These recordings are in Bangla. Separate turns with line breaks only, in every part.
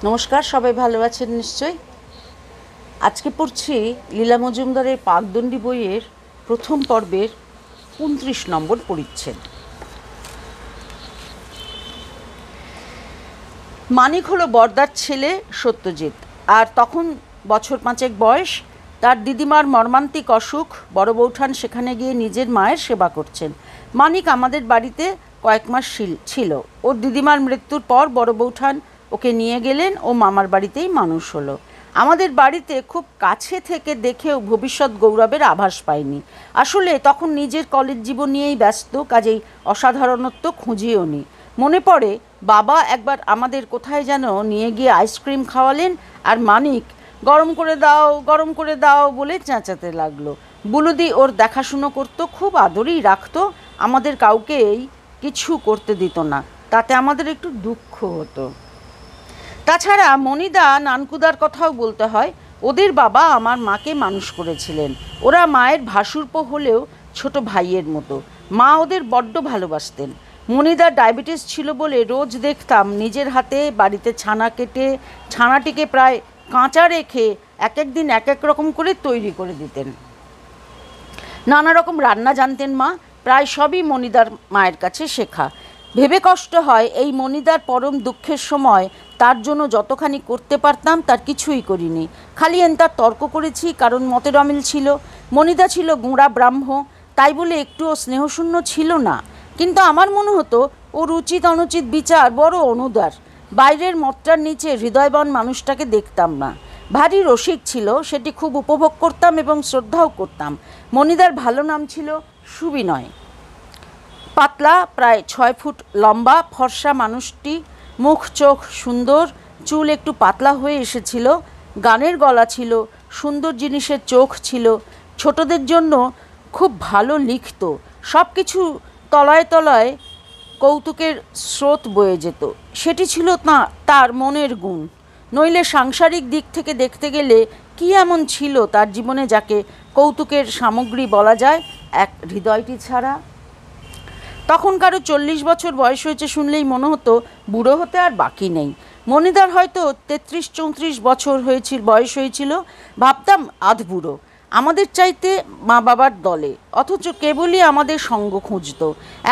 নমস্কার, সবাই ভালো আছেন নিশ্চয়ই। আজকে পড়ছি লীলা মজুমদারের পাকদণ্ডী বইয়ের প্রথম পর্বের ২৯ নম্বর পরিচ্ছেদ। মানিক হলো বরদার ছেলে সত্যজিৎ, আর তখন বছর ৫ বয়স। তার দিদিমার মর্মান্তিক অসুখ, বড় বৌঠান সেখানে গিয়ে নিজের মায়ের সেবা করছেন। মানিক আমাদের বাড়িতে কয়েক মাস ছিল। ওর দিদিমার মৃত্যুর পর বড় বৌঠান ওকে নিয়ে গেলেন, ও মামার বাড়িতেই মানুষ হলো। আমাদের বাড়িতে খুব কাছে থেকে দেখেও ভবিষ্যৎ গৌরবের আভাস পাইনি। আসলে তখন নিজের কলেজ জীবন নিয়েই ব্যস্ত, কাজেই অসাধারণত্ব খুঁজিও নি। মনে পড়ে বাবা একবার আমাদের কোথায় যেন নিয়ে গিয়ে আইসক্রিম খাওয়ালেন, আর মানিক গরম করে দাও গরম করে দাও বলে চেঁচাতে লাগলো। বুলুদি ওর দেখাশুনো করতো, খুব আদরেই রাখতো, আমাদের কাউকেই কিছু করতে দিত না। তাতে আমাদের একটু দুঃখ হতো। তাছাড়া মনিদা নানকুদার কথাও বলতে হয়। ওদের বাবা আমার মাকে মানুষ করেছিলেন। ওরা মায়ের ভাসুরপো হলেও ছোট ভাইয়ের মতো। মা ওদের বড্ড ভালোবাসতেন। মনিদার ডায়াবেটিস ছিল বলে রোজ দেখতাম নিজের হাতে বাড়িতে ছানা কেটে ছানাটিকে প্রায় কাঁচা রেখে এক একদিন এক এক রকম করে তৈরি করে দিতেন। নানা রকম রান্না জানতেন মা, প্রায় সবই মনিদার মায়ের কাছে শেখা। ভেবে কষ্ট হয় এই মনিদার পরম দুঃখের সময় তার জন্য যতখানি করতে পারতাম তার কিছুই করিনি। খালি তার তর্ক করেছি, কারণ মতের অমিল ছিল। মনিদা ছিল গোঁড়া ব্রাহ্ম, তাই বলে একটুও স্নেহশূন্য ছিল না। কিন্তু আমার মনে হতো ওর উচিত অনুচিত বিচার বড় অনুদার। বাইরের মতটার নিচে হৃদয়বান মানুষটাকে দেখতাম না। ভারী রসিক ছিল, সেটি খুব উপভোগ করতাম এবং শ্রদ্ধাও করতাম। মনিদার ভালো নাম ছিল সুবিনয়। পাতলা, প্রায় ৬ ফুট লম্বা, ফর্সা মানুষটি, মুখ চোখ সুন্দর, চুল একটু পাতলা হয়ে এসেছিল, গানের গলা ছিল, সুন্দর জিনিসের চোখ ছিল, ছোটদের জন্য খুব ভালো লিখত। সব কিছু তলায় তলায় কৌতুকের স্রোত বয়ে যেত। সেটি ছিল তার মনের গুণ। নইলে সাংসারিক দিক থেকে দেখতে গেলে কি এমন ছিল তার জীবনে যাকে কৌতুকের সামগ্রী বলা যায় এক হৃদয়টি ছাড়া? তখন কারো ৪০ বছর বয়স হয়েছে শুনলেই মনে হতো বুড়ো হতে আর বাকি নেই। মনিদার হয়তো ৩৩-৩৪ বছর বয়স হয়েছিল। ভাবতাম আধবুড়ো, আমাদের চাইতে মা বাবার দলে, অথচ কেবলই আমাদের সঙ্গ খুঁজত।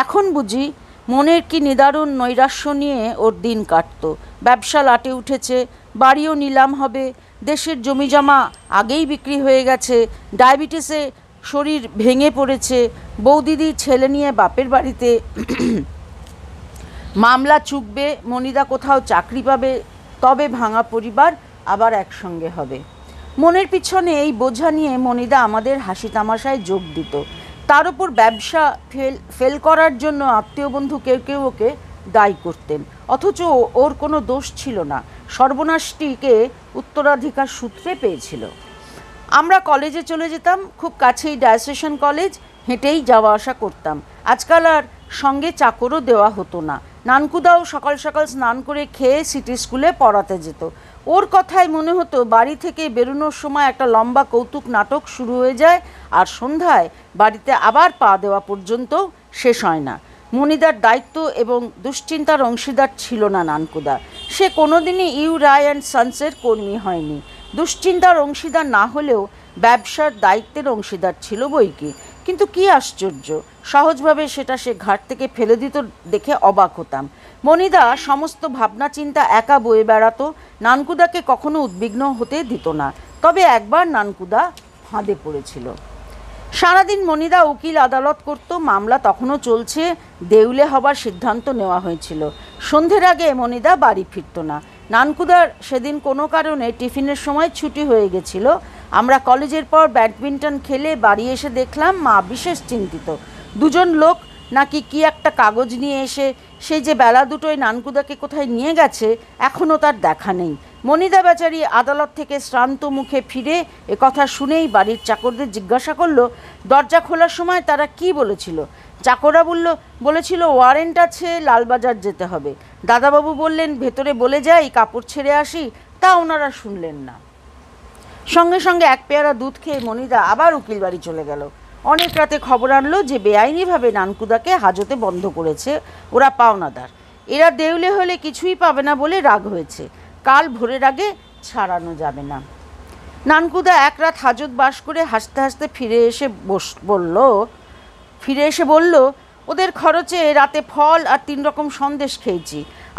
এখন বুঝি মনের কি নিদারুণ নৈরাশ্য নিয়ে ওর দিন কাটত। ব্যবসা লাটে উঠেছে, বাড়িও নিলাম হবে, দেশের জমিজমা আগেই বিক্রি হয়ে গেছে, ডায়াবেটিসে শরীর ভেঙে পড়েছে, বৌদিদি ছেলে নিয়ে বাপের বাড়িতে, মামলা চুকবে, মনিদা কোথাও চাকরি পাবে, তবে ভাঙা পরিবার আবার একসঙ্গে হবে। মনের পিছনে এই বোঝা নিয়ে মনিদা আমাদের হাসি তামাশায় যোগ দিত। তার উপর ব্যবসা ফেল করার জন্য আত্মীয় বন্ধু কেউ কেউ ওকে দায়ী করতেন, অথচ ওর কোনো দোষ ছিল না। সর্বনাশটিকে উত্তরাধিকার সূত্রে পেয়েছিল। আমরা কলেজে চলে যেতাম, খুব কাছেই ডায়াসেশন কলেজ, হেঁটেই যাওয়া আসা করতাম। আজকাল আর সঙ্গে চাকরও দেওয়া হতো না। নানকুদাও সকাল সকাল স্নান করে খেয়ে সিটি স্কুলে পড়াতে যেত। ওর কথাই মনে হতো বাড়ি থেকে বেরোনোর সময় একটা লম্বা কৌতুক নাটক শুরু হয়ে যায়, আর সন্ধ্যায় বাড়িতে আবার পা দেওয়া পর্যন্ত শেষ হয় না। মনিদার দায়িত্ব এবং দুশ্চিন্তার অংশীদার ছিল না নানকুদা। সে কোনোদিনই ইউ রায় অ্যান্ড সন্সের কর্মী হয়নি। দুশ্চিন্তার অংশীদার না হলেও ব্যবসার দায়িত্বের অংশীদার ছিল বইকি। কিন্তু কি আশ্চর্য, সহজভাবে সেটা সে ঘাট থেকে ফেলে দিত দেখে অবাক হতাম। মনিদা সমস্ত ভাবনা চিন্তা একা বয়ে বেড়াতো, নানকুদাকে কখনো উদ্বিগ্ন হতে দিত না। তবে একবার নানকুদা ফাঁদে পড়েছিল। সারাদিন মনিদা উকিল আদালত করত, মামলা তখনও চলছে, দেউলে হবার সিদ্ধান্ত নেওয়া হয়েছিল। সন্ধ্যের আগে মনিদা বাড়ি ফিরত না। নানকুদার সেদিন কোনো কারণে টিফিনের সময় ছুটি হয়ে গেছিল। আমরা কলেজের পর ব্যাডমিন্টন খেলে বাড়ি এসে দেখলাম মা বিশেষ চিন্তিত। দুজন লোক নাকি কি একটা কাগজ নিয়ে এসে সেই যে বেলা দুটোয় নানকুদাকে কোথায় নিয়ে গেছে এখনও তার দেখা নেই। মনিদা বেচারি আদালত থেকে শ্রান্ত মুখে ফিরে কথা শুনেই বাড়ির চাকরদের জিজ্ঞাসা করলো দরজা খোলার সময় তারা কি বলেছিল। চাকররা বলেছিল ওয়ারেন্ট আছে, লালবাজার যেতে হবে। দাদাবাবু বললেন ভেতরে বলে যাই, কাপড় ছেড়ে আসি, তা ওনারা শুনলেন না। সঙ্গে সঙ্গে এক পেয়ারা দুধ খেয়ে মনিদা আবার উকিল বাড়ি চলে গেল। অনেক রাতে খবর আনলো যে বেআইনিভাবে নানকুদাকে হাজতে বন্ধ করেছে ওরা পাওনাদার। এরা দেউলে হলে কিছুই পাবে না বলে রাগ হয়েছে। কাল ভোরের আগে ছাড়ানো যাবে না। নানকুদা এক রাত হাজত বাস করে হাসতে হাসতে ফিরে এসে বলল, ওদের খরচে রাতে ফল আর 3 রকম সন্দেশ খেয়েছি।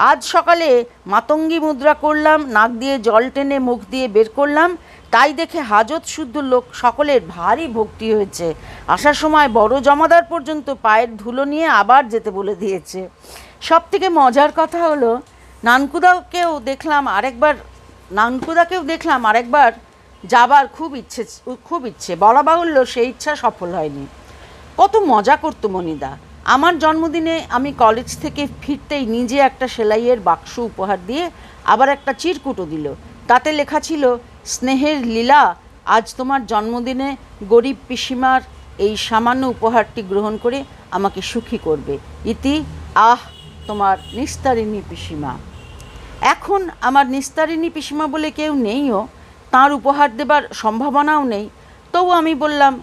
আজ সকালে মাতঙ্গী মুদ্রা করলাম, নাক দিয়ে জল টেনে মুখ দিয়ে বের করলাম, তাই দেখে হাজত শুদ্ধ লোক সকলের ভারী ভক্তি হয়েছে। আসার সময় বড় জমাদার পর্যন্ত পায়ের ধুলো নিয়ে আবার যেতে বলে দিয়েছে। সব থেকে মজার কথা হলো নানকুদাকেও দেখলাম আরেকবার যাবার খুব ইচ্ছে। বলা বাহুল্য সেই ইচ্ছা সফল হয়নি। কত মজা করতো মনিদা। আমার জন্মদিনে আমি কলেজ থেকে ফিরতেই নিজে একটা সেলাইয়ের বাক্স উপহার দিয়ে আবার একটা চিরকুটও দিল। তাতে লেখা ছিল, স্নেহের লীলা, আজ তোমার জন্মদিনে গরিব পিসিমার এই সামান্য উপহারটি গ্রহণ করে আমাকে সুখী করবে। ইতি তোমার নিস্তারিণী পিসিমা। এখন আমার নিস্তারিণী পিসিমা বলে কেউ নেইও, তার উপহার দেবার সম্ভাবনাও নেই। তবু আমি বললাম,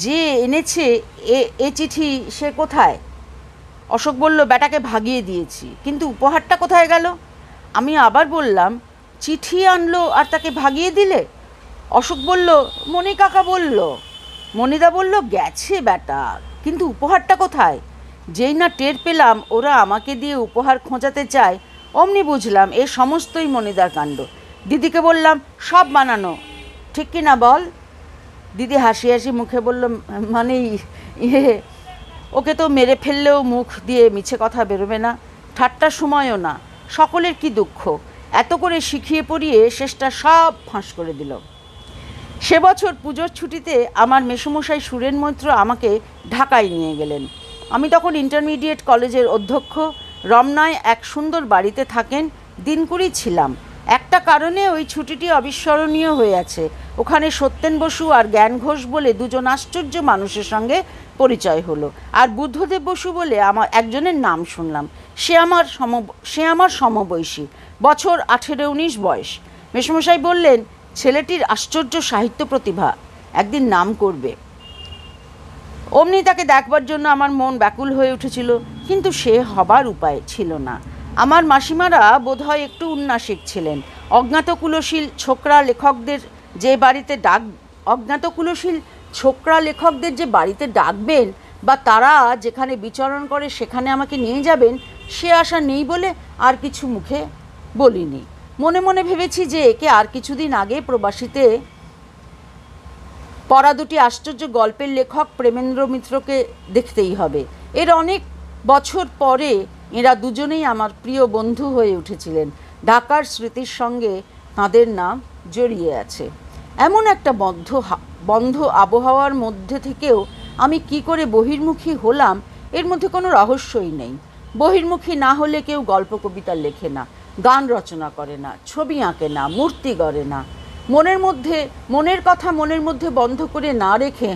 যে এনেছে এ চিঠি সে কোথায়? অশোক বলল, বেটাকে ভাগিয়ে দিয়েছি। কিন্তু উপহারটা কোথায় গেল? আমি আবার বললাম, চিঠি আনলো আর তাকে ভাগিয়ে দিলে? অশোক বলল, মণি কাকা বলল। মণিদা বলল, গেছে বেটা, কিন্তু উপহারটা কোথায়? যেই না টের পেলাম ওরা আমাকে দিয়ে উপহার খোঁজাতে চায়, অমনি বুঝলাম এ সমস্তই মণিদার কাণ্ড। দিদিকে বললাম, সব বানানো, ঠিক কি না বল? দিদি হাসি হাসি মুখে বলল, মানে ওকে তো মেরে ফেললেও মুখ দিয়ে মিছে কথা বেরোবে না, ঠাট্টার সময়ও না। সকলের কি দুঃখ, এত করে শিখিয়ে পড়িয়ে শেষটা সব ফাঁস করে দিল। সে বছর পুজোর ছুটিতে আমার মেসোমশাই সুরেন মৈত্র আমাকে ঢাকায় নিয়ে গেলেন। আমি তখন ইন্টারমিডিয়েট কলেজের অধ্যক্ষ। রমনায় এক সুন্দর বাড়িতে থাকেন। দিনকুড়ি ছিলাম। একটা কারণে ওই ছুটিটি অবিস্মরণীয় হয়ে আছে। ওখানে সত্যেন বসু আর জ্ঞান ঘোষ বলে দুজন আশ্চর্য মানুষের সঙ্গে পরিচয় হলো। আর বুদ্ধদেব বসু বলে একজনের নাম শুনলাম। সে আমার সমবয়সী, বছর 18-19 বয়স। মেসোমশাই বললেন, ছেলেটির আশ্চর্য সাহিত্য প্রতিভা, একদিন নাম করবে। অমনি তাকে দেখবার জন্য আমার মন ব্যাকুল হয়ে উঠেছিল, কিন্তু সে হবার উপায় ছিল না। আমার মাসিমারা বোধহয় একটু উন্নাসিক ছিলেন। অজ্ঞাতকুলশীল ছোকরা লেখকদের যে বাড়িতে ডাকবেন বা তারা যেখানে বিচরণ করে সেখানে আমাকে নিয়ে যাবেন, সে আশা নেই বলে আর কিছু মুখে বলিনি। মনে মনে ভেবেছি যে একে আর কিছুদিন আগে প্রবাসীতে পড়া দুটি আশ্চর্য গল্পের লেখক প্রেমেন্দ্র মিত্রকে দেখতেই হবে। এর অনেক বছর পরে এরা দুজনেই আমার প্রিয় বন্ধু হয়ে উঠেছিলেন। ঢাকার স্মৃতির সঙ্গে তাঁদের নাম জড়িয়ে আছে। এমন একটা বন্ধ আবহাওয়ার মধ্যে থেকেও আমি কি করে বহির্মুখী হলাম, এর মধ্যে কোনো রহস্যই নেই। বহির্মুখী না হলে কেউ গল্প কবিতা লেখে না, গান রচনা করে না, ছবি আঁকে না, মূর্তি গড়ে না। মনের কথা মনের মধ্যে বন্ধ করে না রেখে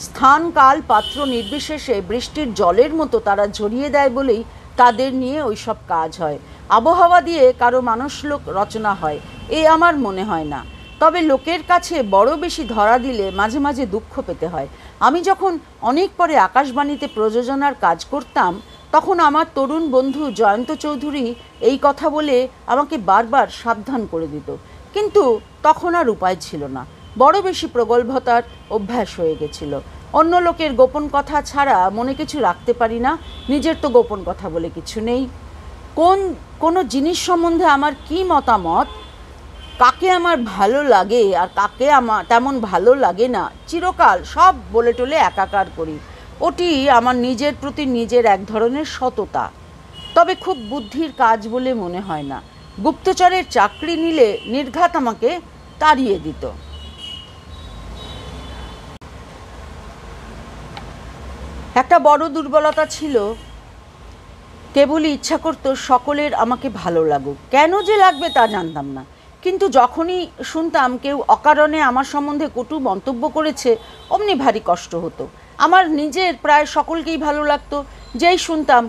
স্থান কাল পাত্র নির্বিশেষে বৃষ্টির জলের মতো তারা ঝরিয়ে দেয় বলেই তাদের নিয়ে ওইসব কাজ হয়। আবহাওয়া দিয়ে কারো মানুষলোক রচনা হয় এ আমার মনে হয় না। তবে লোকের কাছে বড় বেশি ধরা দিলে মাঝে মাঝে দুঃখ পেতে হয়। আমি যখন অনেক পরে আকাশবাণীতে প্রযোজনার কাজ করতাম, তখন আমার তরুণ বন্ধু জয়ন্ত চৌধুরী এই কথা বলে আমাকে বারবার সাবধান করে দিত, কিন্তু তখন আর উপায় ছিল না। বড় বেশি প্রগল্ভতার অভ্যাস হয়ে গেছিল। অন্য লোকের গোপন কথা ছাড়া মনে কিছু রাখতে পারি না। নিজের তো গোপন কথা বলে কিছু নেই। কোনো জিনিস সম্বন্ধে আমার কি মতামত, কাকে আমার ভালো লাগে আর কাকে আমার তেমন ভালো লাগে না, চিরকাল সব বলে টলে একাকার করি। ওটি আমার নিজের প্রতি নিজের এক ধরনের সততা, তবে খুব বুদ্ধির কাজ বলে মনে হয় না। গুপ্তচরের চাকরি নিলে নির্ঘাত আমাকে তাড়িয়ে দিত। একটা বড় দুর্বলতা ছিল, কেবলই ইচ্ছা করতো সকলের আমাকে ভালো লাগুক। কেন যে লাগবে তা জানতাম না, কিন্তু যখনই শুনতাম কেউ অকারণে আমার সম্বন্ধে কটু মন্তব্য করেছে, অমনি ভারী কষ্ট হতো। আমার নিজের প্রায় সকলকেই ভালো লাগতো। যেই শুনতাম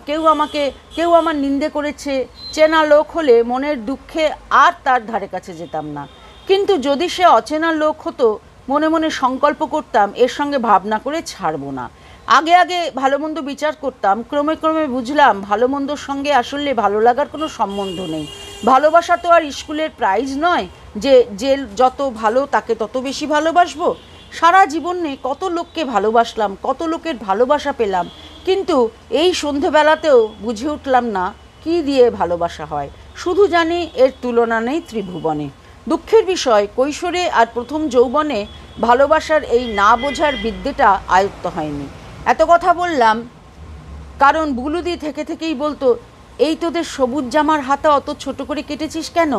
কেউ আমার নিন্দে করেছে, চেনা লোক হলে মনের দুঃখে আর তার ধারে কাছে যেতাম না। কিন্তু যদি সে অচেনা লোক হতো, মনে মনে সংকল্প করতাম এর সঙ্গে ভাবনা করে ছাড়বো না। আগে ভালো মন্দ বিচার করতাম, ক্রমে ক্রমে বুঝলাম ভালো মন্দর সঙ্গে আসলে ভালো লাগার কোনো সম্বন্ধ নেই। ভালোবাসা তো আর স্কুলের প্রাইজ নয় যে যে যত ভালো তাকে তত বেশি ভালোবাসবো। সারা জীবনে কত লোককে ভালোবাসলাম, কত লোকের ভালোবাসা পেলাম, কিন্তু এই সন্ধেবেলাতেও বুঝে উঠলাম না কি দিয়ে ভালোবাসা হয়। শুধু জানি এর তুলনা নেই ত্রিভুবনে। দুঃখের বিষয়, কৈশোরে আর প্রথম যৌবনে ভালোবাসার এই না বোঝার বিদ্যেটা আয়ত্ত হয়নি। এত কথা বললাম কারণ বুলুদি থেকে থেকেই বলতো, এই তোদের সবুজ জামার হাতা অত ছোট করে কেটেছিস কেন?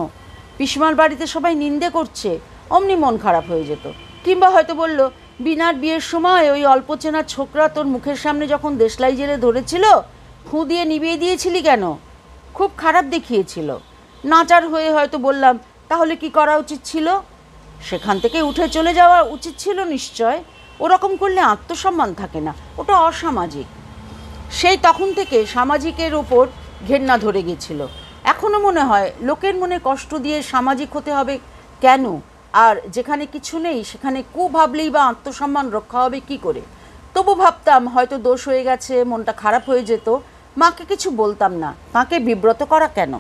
পিসমার বাড়িতে সবাই নিন্দে করছে। অমনি মন খারাপ হয়ে যেত। কিংবা হয়তো বলল, বিনার বিয়ের সময় ওই অল্প চেনা ছোকরা তোর মুখের সামনে যখন দেশলাই জেলে ধরেছিল, ফুঁ দিয়ে নিভিয়ে দিয়েছিলি কেন? খুব খারাপ দেখিয়েছিল। নাচার হয়ে হয়তো বললাম, তাহলে কি করা উচিত ছিল? সেখান থেকে উঠে চলে যাওয়া উচিত ছিল নিশ্চয়। ওরকম করলে আত্মসম্মান থাকে না, ওটা অসামাজিক। সেই তখন থেকে সামাজিকের ওপর ঘেন্না ধরে গেছিল। এখনও মনে হয় লোকের মনে কষ্ট দিয়ে সামাজিক হতে হবে কেন? আর যেখানে কিছু নেই সেখানে ভাবলেই বা আত্মসম্মান রক্ষা হবে কি করে? তবু ভাবতাম হয়তো দোষ হয়ে গেছে, মনটা খারাপ হয়ে যেত। মাকে কিছু বলতাম না, মাকে বিব্রত করা কেন?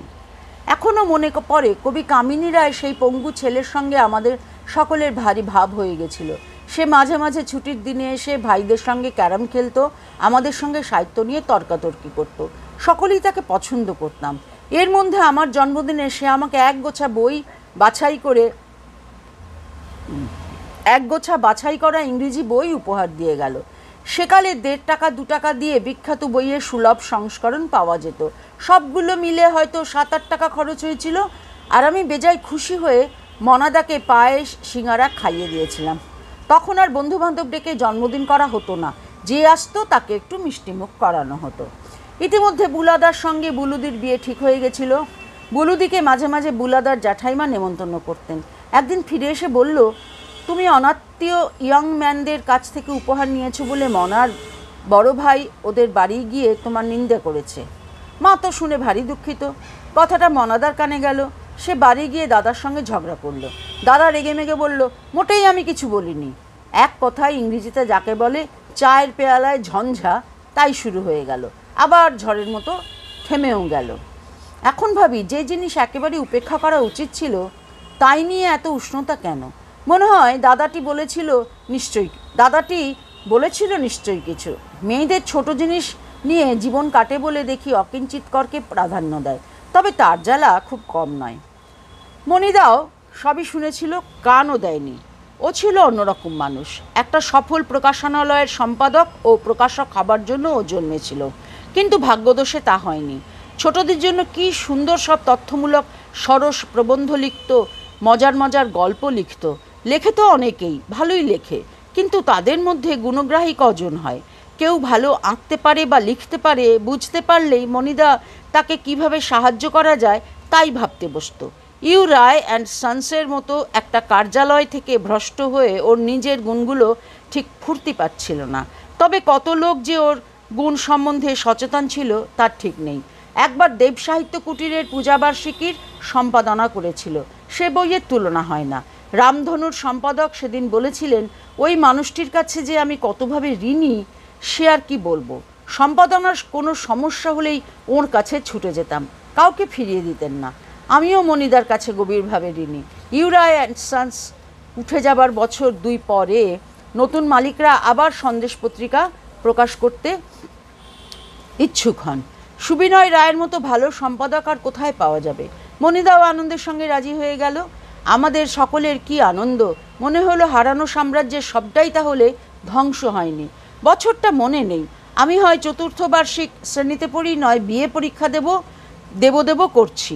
এখনও মনে পড়ে কবি কামিনী রায় সেই পঙ্গু ছেলের সঙ্গে আমাদের সকলের ভারী ভাব হয়ে গেছিল। সে মাঝে মাঝে ছুটির দিনে এসে ভাইদের সঙ্গে ক্যারাম খেলতো, আমাদের সঙ্গে সাহিত্য নিয়ে তর্কাতর্কি করত। সকলেই তাকে পছন্দ করতাম। এর মধ্যে আমার জন্মদিনে সে আমাকে এক গোছা বাছাই করা ইংরেজি বই উপহার দিয়ে গেল। সেকালে 1.5 টাকা 2 টাকা দিয়ে বিখ্যাত বইয়ের সুলভ সংস্করণ পাওয়া যেত। সবগুলো মিলে হয়তো 7-8 টাকা খরচ হয়েছিল। আর আমি বেজায় খুশি হয়ে মনাদাকে পায়েস সিঙ্গারা খাইয়ে দিয়েছিলাম। তখন আর বন্ধুবান্ধব ডেকে জন্মদিন করা হতো না, যে আসতো তাকে একটু মিষ্টিমুখ করানো হতো। ইতিমধ্যে বুলাদার সঙ্গে বুলুদির বিয়ে ঠিক হয়ে গেছিল। বুলুদিকে মাঝে মাঝে বুলাদার জ্যাঠাইমা নেমন্তন্ন করতেন। একদিন ফিরে এসে বলল, তুমি অনাত্মীয় ইয়ং ম্যানদের কাছ থেকে উপহার নিয়েছো বলে মনার বড় ভাই ওদের বাড়ি গিয়ে তোমার নিন্দা করেছে। মা তো শুনে ভারী দুঃখিত। কথাটা মনাদার কানে গেল। সে বাড়ি গিয়ে দাদার সঙ্গে ঝগড়া করলো। দাদা রেগে মেগে বলল, মোটেই আমি কিছু বলিনি। এক কথায় ইংরেজিতে যাকে বলে চায়ের পেয়ালায় ঝঞ্ঝা, তাই শুরু হয়ে গেল। আবার ঝড়ের মতো থেমেও গেল। এখন ভাবি, যে জিনিস একেবারে উপেক্ষা করা উচিত ছিল তাই নিয়ে এত উষ্ণতা কেন? মনে হয় দাদাটি বলেছিল নিশ্চয়ই কিছু। মেয়েদের ছোট জিনিস নিয়ে জীবন কাটে বলে দেখি অকিঞ্চিৎকরকে প্রাধান্য দেয়। তবে তার জ্বালা খুব কম নয়। মণিদাও সবই শুনেছিল, কানও দেয়নি। ও ছিল অন্যরকম মানুষ। একটা সফল প্রকাশনালয়ের সম্পাদক ও প্রকাশক হবার জন্য ও জন্মেছিল, কিন্তু ভাগ্যদোষে তা হয়নি। ছোটদের জন্য কি সুন্দর সব তথ্যমূলক সরস প্রবন্ধ লিখত, মজার মজার গল্প লিখত। লেখে তো অনেকেই, ভালোই লেখে, কিন্তু তাদের মধ্যে গুণগ্রাহী কজন হয়? কেউ ভালো আঁকতে পারে বা লিখতে পারে, বুঝতে পারলেই মণিদা তাকে কিভাবে সাহায্য করা যায় তাই ভাবতে বসত। ইউ রায় অ্যান্ড সন্সের মতো একটা কার্যালয় থেকে ভ্রষ্ট হয়ে ওর নিজের গুণগুলো ঠিক ফুর্তি পাচ্ছিল না। তবে কত লোক যে ওর গুণ সম্বন্ধে সচেতন ছিল তার ঠিক নেই। একবার দেব সাহিত্য কুটিরের পূজাবার্ষিকীর সম্পাদনা করেছিল। সে বইয়ের তুলনা হয় না। রামধনুর সম্পাদক সেদিন বলেছিলেন, ওই মানুষটির কাছে যে আমি কতভাবে ঋণী সে আর কি বলবো। সম্পাদনার কোনো সমস্যা হলেই ওর কাছে ছুটে যেতাম, কাউকে ফিরিয়ে দিতেন না। আমিও মণিদার কাছে গভীরভাবে ঋণী। ইউ রায় অ্যান্ড সন্স উঠে যাবার বছর 2 পরে নতুন মালিকরা আবার সন্দেশ পত্রিকা প্রকাশ করতে ইচ্ছুক হন। সুবিনয় রায়ের মতো ভালো সম্পাদক আর কোথায় পাওয়া যাবে? মণিদাও আনন্দের সঙ্গে রাজি হয়ে গেল। আমাদের সকলের কি আনন্দ! মনে হলো হারানো সাম্রাজ্যের সবটাই তাহলে ধ্বংস হয়নি। বছরটা মনে নেই। আমি হয় 4র্থ বার্ষিক শ্রেণীতে পড়ি, নয় বিএ পরীক্ষা দেব করছি।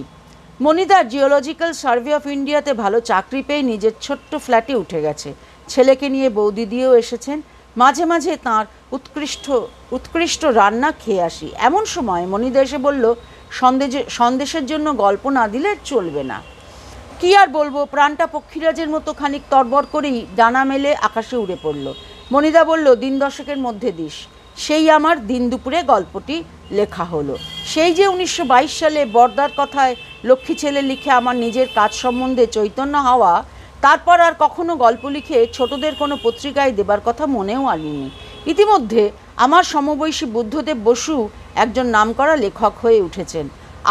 মণিদা জিওলজিক্যাল সার্ভে অফ ইন্ডিয়াতে ভালো চাকরি পেয়ে নিজের ছোট্ট ফ্ল্যাটে উঠে গেছে। ছেলেকে নিয়ে বৌদি দিয়েও এসেছেন। মাঝে মাঝে তাঁর উৎকৃষ্ট রান্না খেয়ে আসি। এমন সময় মণিদা এসে বলল, সন্দেশের জন্য গল্প না দিলে চলবে না। কি আর বলবো, প্রাণটা পক্ষীরাজের মতো খানিক তরবর করেই ডানা মেলে আকাশে উড়ে পড়ল। মণিদা বলল, দিন 10 মধ্যে দিস। সেই আমার দিন দুপুরে গল্পটি লেখা হলো। সেই যে 1922 সালে বর্দার কথায় লক্ষ্মী ছেলে লিখে আমার নিজের কাজ সম্বন্ধে চৈতন্য হওয়া, তারপর আর কখনো গল্প লিখে ছোটদের কোনো পত্রিকায় দেবার কথা মনেও আনিনি। ইতিমধ্যে আমার সমবয়সী বুদ্ধদেব বসু একজন নামকরা লেখক হয়ে উঠেছেন।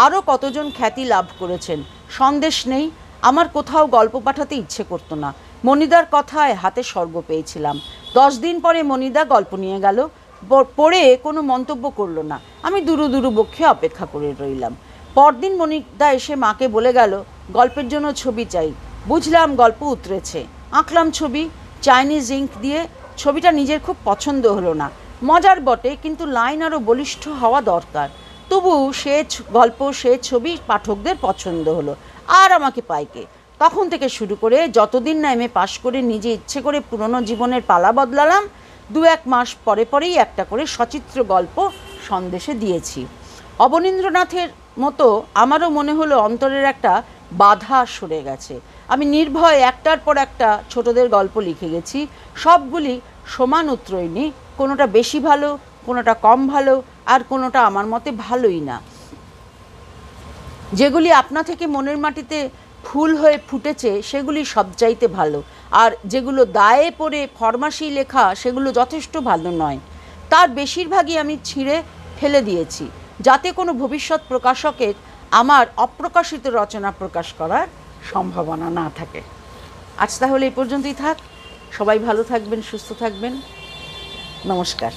আরও কতজন খ্যাতি লাভ করেছেন, সন্দেশ নেই। আমার কোথাও গল্প পাঠাতে ইচ্ছে করতো না। মণিদার কথায় হাতে স্বর্গ পেয়েছিলাম। 10 দিন পরে মণিদা গল্প নিয়ে গেল, পড়ে কোনো মন্তব্য করলো না। আমি দুরু দুরু বক্ষে অপেক্ষা করে রইলাম। পরদিন মণিদা এসে মাকে বলে গেল, গল্পের জন্য ছবি চাই। বুঝলাম গল্প উতরেছে। আঁকলাম ছবি, চাইনিজ ইঙ্ক দিয়ে। ছবিটা নিজের খুব পছন্দ হলো না। মজার বটে, কিন্তু লাইন আরও বলিষ্ঠ হওয়া দরকার। তবু সে গল্প, সে ছবি পাঠকদের পছন্দ হলো, আর আমাকে পাইকে। তখন থেকে শুরু করে যতদিন না এমএ পাশ করে নিজে ইচ্ছে করে পুরনো জীবনের পালা বদলালাম, 2-1 মাস পরে পরেই একটা করে সচিত্র গল্প সন্দেশে দিয়েছি। অবনীন্দ্রনাথের মতো আমারও মনে হলো অন্তরের একটা বাধা সরে গেছে। আমি নির্ভয়ে একটার পর একটা ছোটদের গল্প লিখে গেছি। সবগুলি সমান উত্তরণী, কোনোটা বেশি ভালো, কোনোটা কম ভালো, আর কোনোটা আমার মতে ভালোই না। যেগুলি আপনা থেকে মনের মাটিতে ফুল হয়ে ফুটেছে সেগুলি সবচাইতে ভালো, আর যেগুলো দায়ে পড়ে ফরমাসি লেখা সেগুলো যথেষ্ট ভালো নয়। তার বেশিরভাগই আমি ছিঁড়ে ফেলে দিয়েছি, যাতে কোনো ভবিষ্যৎ প্রকাশকের আমার অপ্রকাশিত রচনা প্রকাশ করার সম্ভাবনা না থাকে। আজ তাহলে এই পর্যন্তই থাক। সবাই ভালো থাকবেন, সুস্থ থাকবেন। নমস্কার।